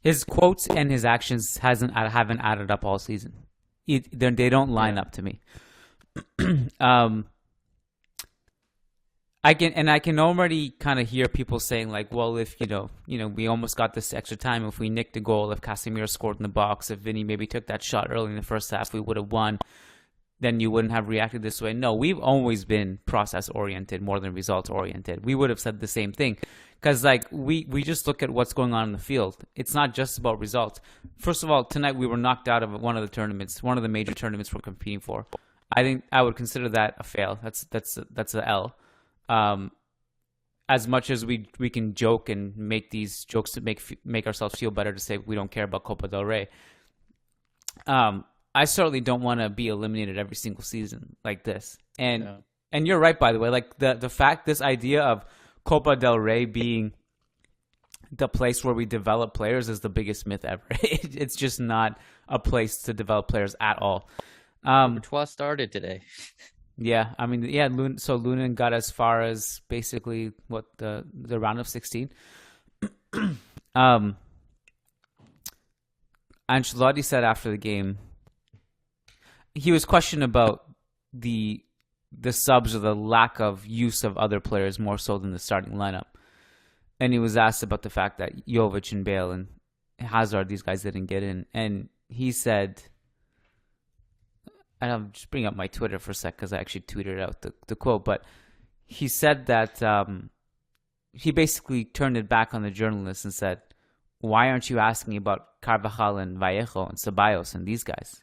His quotes and his actions haven't added up all season. They don't line up to me. I can already kind of hear people saying like, well, if we almost got this extra time. If we nicked a goal, if Casemiro scored in the box, if Vinny maybe took that shot early in the first half, we would have won. Then you wouldn't have reacted this way. No, we've always been process oriented more than results oriented. We would have said the same thing because like we just look at what's going on in the field. It's not just about results. First of all, tonight we were knocked out of one of the major tournaments we're competing for. I think I would consider that a fail. That's an L. As much as we can joke and make these jokes to make ourselves feel better to say we don't care about Copa del Rey. I certainly don't want to be eliminated every single season like this. And you're right, by the way. Like the fact, this idea of Copa del Rey being the place where we develop players is the biggest myth ever. It's just not a place to develop players at all. Courtois started today. Yeah, I mean, yeah. So Lunin got as far as basically the round of 16. Ancelotti said after the game, he was questioned about the subs or the lack of use of other players more so than the starting lineup, and he was asked about the fact that Jovic and Bale and Hazard, these guys didn't get in, and he said. And I'll just bring up my Twitter for a sec because I actually tweeted out the quote. But he said that he basically turned it back on the journalists and said, why aren't you asking about Carvajal and Vallejo and Ceballos and these guys?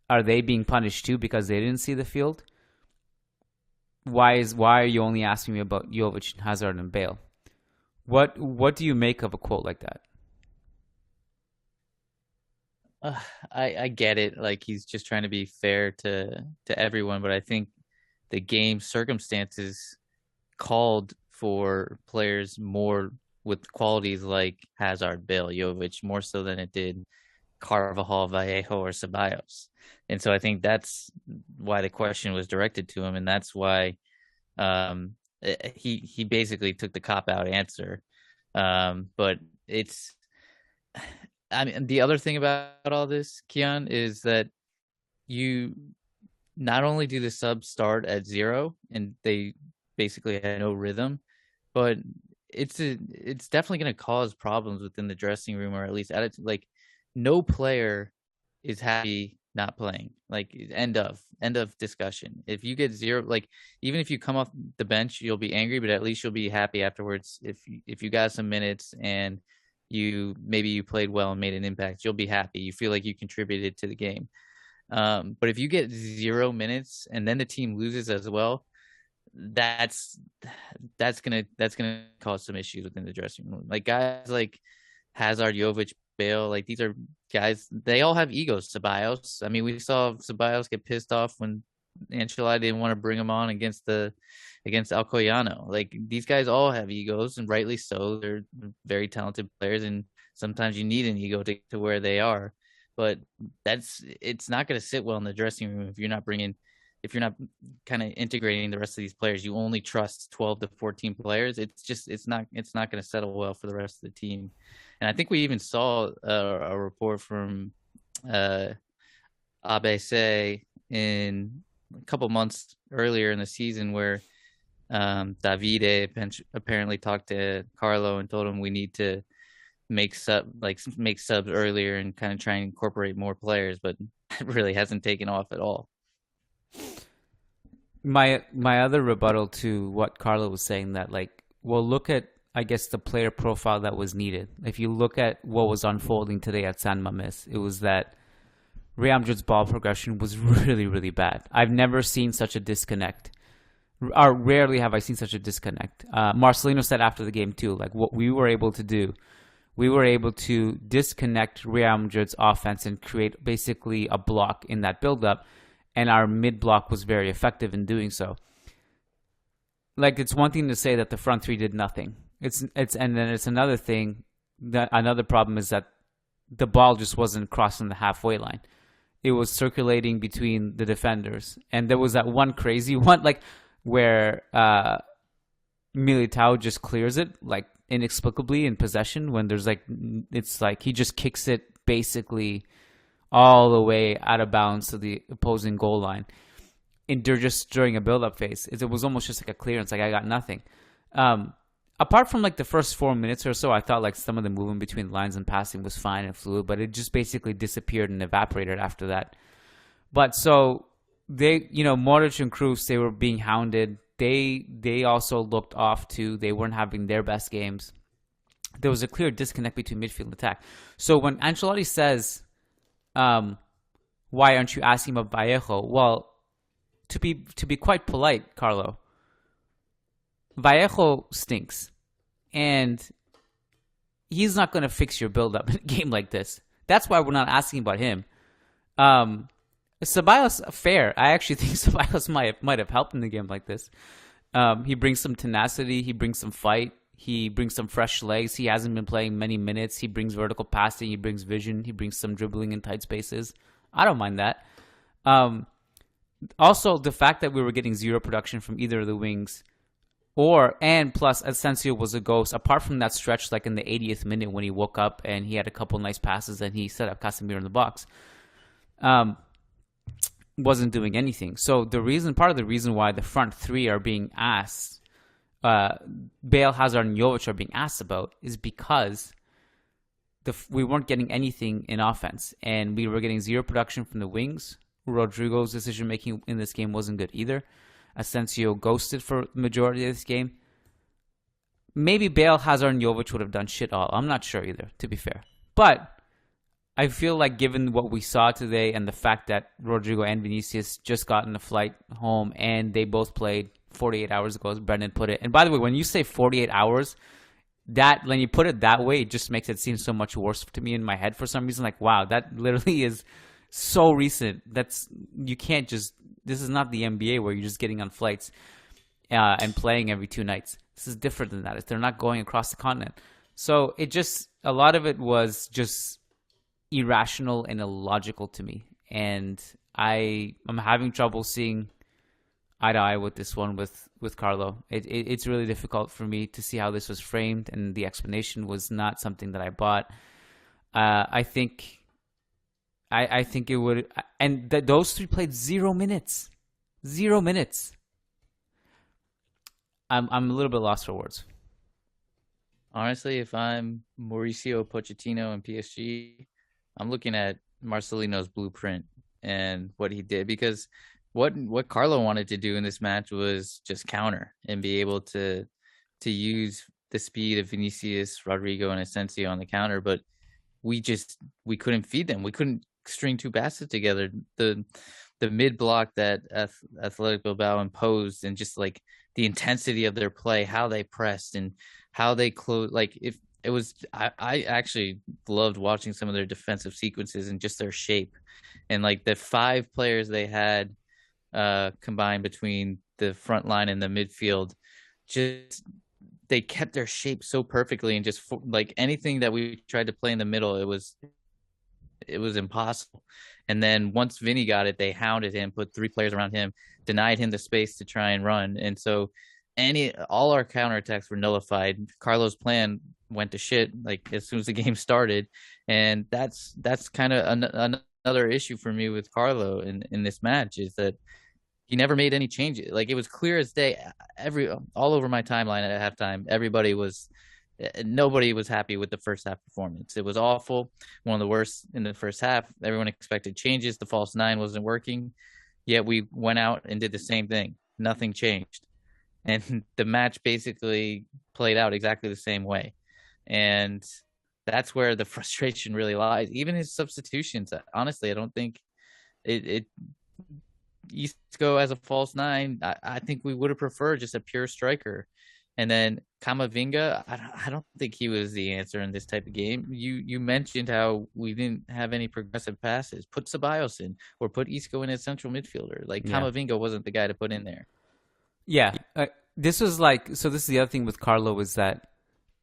Are they being punished too because they didn't see the field? Why are you only asking me about Jovic and Hazard and Bale? What do you make of a quote like that? I get it. Like he's just trying to be fair to everyone, but I think the game circumstances called for players more with qualities like Hazard, Bale, Jovic, more so than it did Carvajal, Vallejo, or Ceballos. And so I think that's why the question was directed to him, and that's why he basically took the cop-out answer. But it's... I mean, the other thing about all this, Kian, is that you not only do the subs start at 0 and they basically had no rhythm, but it's definitely going to cause problems within the dressing room, or at least like no player is happy not playing. Like end of discussion. If you get 0, like even if you come off the bench, you'll be angry, but at least you'll be happy afterwards if you got some minutes and you played well and made an impact, you'll be happy. You feel like you contributed to the game. But if you get 0 minutes and then the team loses as well, that's gonna cause some issues within the dressing room. Like guys like Hazard, Jovic, Bale, like these are guys, they all have egos. Ceballos, I mean, we saw Ceballos get pissed off when Ancelotti didn't want to bring him on against Alcoyano. Like these guys all have egos, and rightly so. They're very talented players, and sometimes you need an ego to where they are. But it's not going to sit well in the dressing room if you're not kind of integrating the rest of these players. You only trust 12 to 14 players. It's not going to settle well for the rest of the team. And I think we even saw a report from ABC in a couple months earlier in the season where Davide apparently talked to Carlo and told him we need to make subs earlier and kind of try and incorporate more players, but it really hasn't taken off at all. My other rebuttal to what Carlo was saying, that look at, I guess, the player profile that was needed. If you look at what was unfolding today at San Mamés, it was that Real Madrid's ball progression was really, really bad. I've never seen such a disconnect. Or rarely have I seen such a disconnect. Marcelino said after the game too, like what we were able to do, we were able to disconnect Real Madrid's offense and create basically a block in that build-up, and our mid-block was very effective in doing so. Like, it's one thing to say that the front three did nothing. And then it's another thing, that another problem is that the ball just wasn't crossing the halfway line. It was circulating between the defenders. And there was that one crazy one, like, where Militao just clears it, like, inexplicably in possession when there's like it's like he just kicks it basically all the way out of bounds to the opposing goal line. And they're just during a build-up phase. It was almost just like a clearance, like I got nothing. Apart from like the first 4 minutes or so, I thought like some of the movement between lines and passing was fine and fluid, but it just basically disappeared and evaporated after that. But so they, Modric and Kroos, they were being hounded. They also looked off too. They weren't having their best games. There was a clear disconnect between midfield and attack. So when Ancelotti says, why aren't you asking about Vallejo? Well, to be quite polite, Carlo, Vallejo stinks. And he's not going to fix your build-up in a game like this. That's why we're not asking about him. Ceballos, fair. I actually think Ceballos might have helped in a game like this. He brings some tenacity. He brings some fight. He brings some fresh legs. He hasn't been playing many minutes. He brings vertical passing. He brings vision. He brings some dribbling in tight spaces. I don't mind that. Also, the fact that we were getting zero production from either of the wings, and plus Asensio was a ghost. Apart from that stretch, like in the 80th minute when he woke up and he had a couple nice passes and he set up Casemiro in the box, wasn't doing anything. So part of the reason why the front three are being asked, Bale, Hazard, and Jovic are being asked about, is because we weren't getting anything in offense, and we were getting zero production from the wings. Rodrigo's decision making in this game wasn't good either. Asensio ghosted for the majority of this game. Maybe Bale, Hazard, and Jovic would have done shit all. I'm not sure either, to be fair. But I feel like given what we saw today and the fact that Rodrigo and Vinicius just got in a flight home and they both played 48 hours ago, as Brendan put it. And by the way, when you say 48 hours, when you put it that way, it just makes it seem so much worse to me in my head for some reason. Like, wow, that literally is so recent. This is not the NBA where you're just getting on flights and playing every 2 nights. This is different than that. They're not going across the continent. So a lot of it was just irrational and illogical to me. And I'm having trouble seeing eye to eye with this one with Carlo. It's really difficult for me to see how this was framed, and the explanation was not something that I bought. I think it would, and those three played 0 minutes. 0 minutes. I'm a little bit lost for words. Honestly, if I'm Mauricio Pochettino and PSG, I'm looking at Marcelino's blueprint and what he did, because what Carlo wanted to do in this match was just counter and be able to use the speed of Vinicius, Rodrigo, and Asensio on the counter, but we couldn't feed them. We couldn't string 2 passes together. The mid block that Athletic Bilbao imposed, and just like the intensity of their play, how they pressed and how they closed. Like, if it was, I actually loved watching some of their defensive sequences and just their shape, and like the 5 players they had combined between the front line and the midfield, just they kept their shape so perfectly, and just like anything that we tried to play in the middle, it was impossible. And then once Vinny got it, they hounded him, put 3 players around him, denied him the space to try and run. And so all our counterattacks were nullified. Carlo's plan went to shit like as soon as the game started. And that's kind of another issue for me with Carlo in this match, is that he never made any changes. Like, it was clear as day, all over my timeline at halftime, nobody was happy with the first half performance. It was awful, one of the worst in the first half. Everyone expected changes. The false 9 wasn't working. Yet we went out and did the same thing. Nothing changed. And the match basically played out exactly the same way. And that's where the frustration really lies. Even his substitutions, honestly, I don't think Isco as a false 9, I think we would have preferred just a pure striker. And then Camavinga, I don't think he was the answer in this type of game. You mentioned how we didn't have any progressive passes. Put Ceballos in, or put Isco in as central midfielder. Like, Camavinga wasn't the guy to put in there. Yeah. This is the other thing with Carlo, is that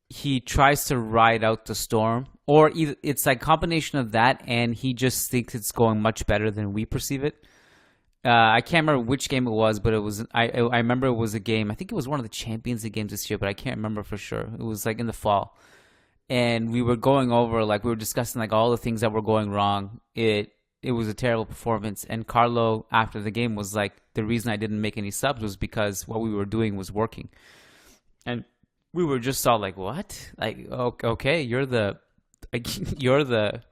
he tries to ride out the storm, or it's like a combination of that, and he just thinks it's going much better than we perceive it. I can't remember which game it was, but it was I remember it was a game. I think it was one of the Champions League games this year, but I can't remember for sure. It was like in the fall, and we were going over like we were discussing like all the things that were going wrong. It was a terrible performance, and Carlo after the game was like, the reason I didn't make any subs was because what we were doing was working, and we were just all like, what? Like, okay, you're the like, you're the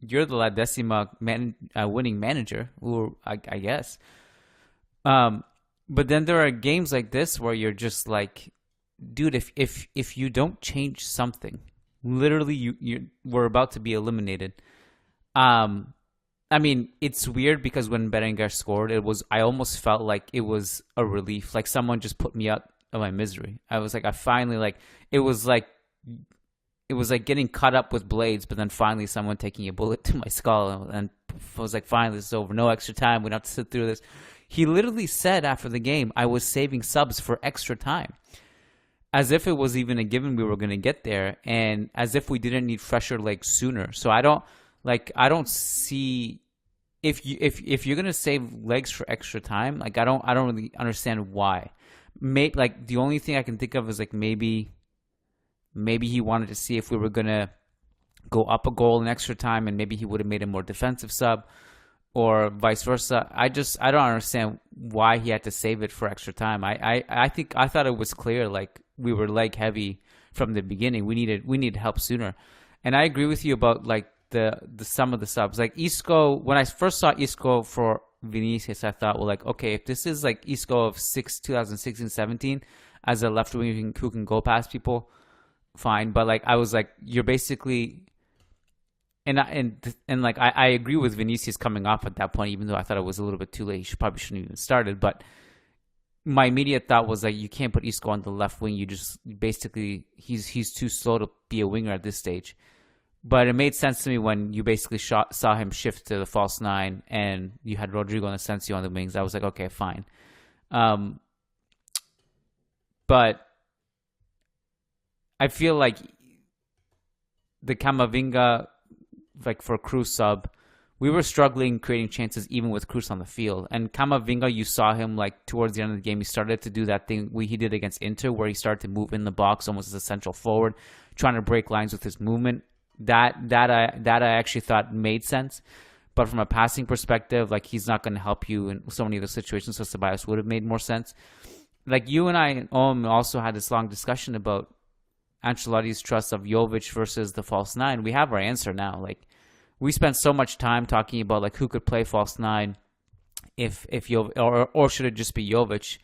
La Decima winning manager, or I guess. Um, but then there are games like this where you're just like, dude, if you don't change something, literally you we're about to be eliminated. Um, I mean, it's weird because when Berenguer scored, I almost felt like it was a relief, like someone just put me out of my misery. I was like, I finally like it was like it was like getting cut up with blades, but then finally someone taking a bullet to my skull, and I was like, finally, this is over. No extra time. We don't have to sit through this. He literally said after the game, I was saving subs for extra time, as if it was even a given we were going to get there, and as if we didn't need fresher legs sooner. So I don't see if you're going to save legs for extra time, like I don't really understand why. Like the only thing I can think of is like maybe he wanted to see if we were going to go up a goal in extra time, and maybe he would have made a more defensive sub, or vice versa. I don't understand why he had to save it for extra time. I thought it was clear, like we were leg heavy from the beginning. We needed help sooner. And I agree with you about like the some of the subs. Like Isco, when I first saw Isco for Vinicius, I thought, well, like, okay, if this is like Isco of 2016-17 as a left wing who can go past people, fine. But like I was like, you're basically and like I agree with Vinicius coming off at that point, even though I thought it was a little bit too late. He probably shouldn't even started. But my immediate thought was like, you can't put Isco on the left wing. You just basically he's too slow to be a winger at this stage. But it made sense to me when you basically saw him shift to the false nine, and you had Rodrigo and Asensio on the wings. I was like, okay, fine. But I feel like the Camavinga, like for Cruz sub, we were struggling creating chances even with Cruz on the field. And Camavinga, you saw him like towards the end of the game, he started to do that thing he did against Inter, where he started to move in the box almost as a central forward, trying to break lines with his movement. That I actually thought made sense. But from a passing perspective, like he's not going to help you in so many of those situations. So Ceballos would have made more sense. Like you and I also had this long discussion about Ancelotti's trust of Jovic versus the false nine. We have our answer now. Like we spent so much time talking about like who could play false nine, if or should it just be Jovic?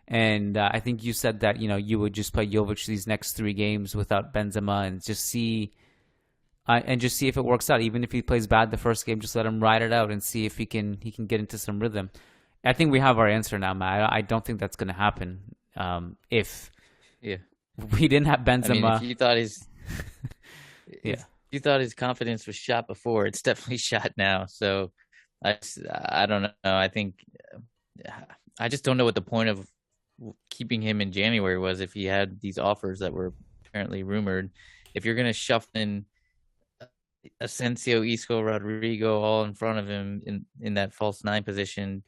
And I think you said that you would just play Jovic these next 3 games without Benzema and just see if it works out. Even if he plays bad the first game, just let him ride it out and see if he can get into some rhythm. I think we have our answer now, Matt. I don't think that's going to happen. If Yeah. we didn't have Benzema, I mean, if you thought his yeah, if you thought his confidence was shot before, it's definitely shot now. So I don't know. I think I just don't know what the point of keeping him in January was if he had these offers that were apparently rumored. If you're going to shuffle in Asensio, Isco, Rodrigo all in front of him in that false nine position,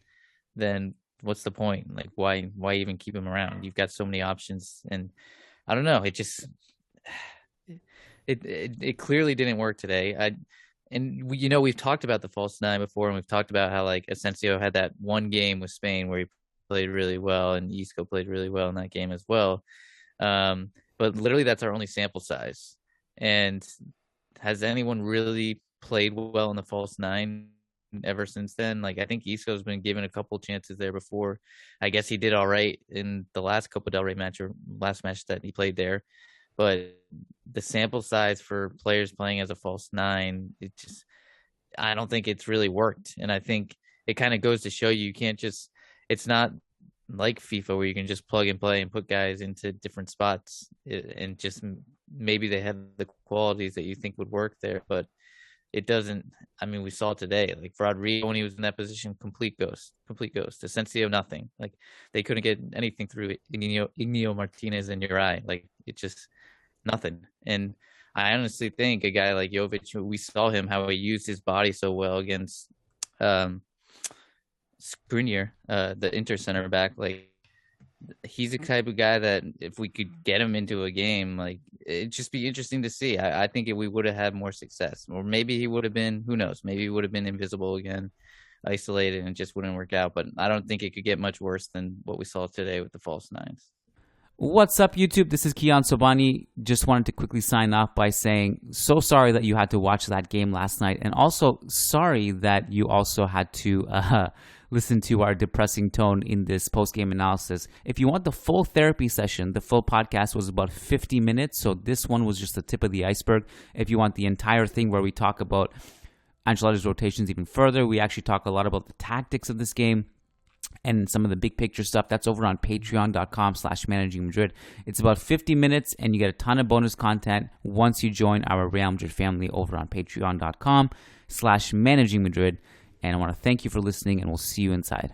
then what's the point? Like why even keep him around? You've got so many options, and I don't know. It just it clearly didn't work today. We've talked about the false nine before, and we've talked about how like Asensio had that one game with Spain where he played really well, and Isco played really well in that game as well. But literally, that's our only sample size. And has anyone really played well in the false nine ever since then? Like, I think Isco's been given a couple chances there before. I guess he did all right in the last Copa del Rey match or last match that he played there. But the sample size for players playing as a false nine, I don't think it's really worked. And I think it kind of goes to show you can't just, it's not like FIFA where you can just plug and play and put guys into different spots and just maybe they have the qualities that you think would work there, but it doesn't. I mean, we saw today, like Rodrigo when he was in that position, complete ghost. Asensio, nothing. Like they couldn't get anything through Iñigo Martinez and Uri. Like it just nothing. And I honestly think a guy like Jovic, we saw him how he used his body so well against Skriniar, the Inter center back, like he's the type of guy that if we could get him into a game, like it'd just be interesting to see. I think we would have had more success, or maybe he would have been, who knows, maybe he would have been invisible again, isolated, and it just wouldn't work out. But I don't think it could get much worse than what we saw today with the false nines. What's up, YouTube? This is Kiyan Sobani. Just wanted to quickly sign off by saying, so sorry that you had to watch that game last night, and also sorry that you also had to listen to our depressing tone in this post-game analysis. If you want the full therapy session, the full podcast was about 50 minutes, so this one was just the tip of the iceberg. If you want the entire thing where we talk about Ancelotti's rotations even further, we actually talk a lot about the tactics of this game and some of the big picture stuff, that's over on patreon.com/managing Madrid. It's about 50 minutes and you get a ton of bonus content once you join our Real Madrid family over on patreon.com/managing Madrid. And I want to thank you for listening, and we'll see you inside.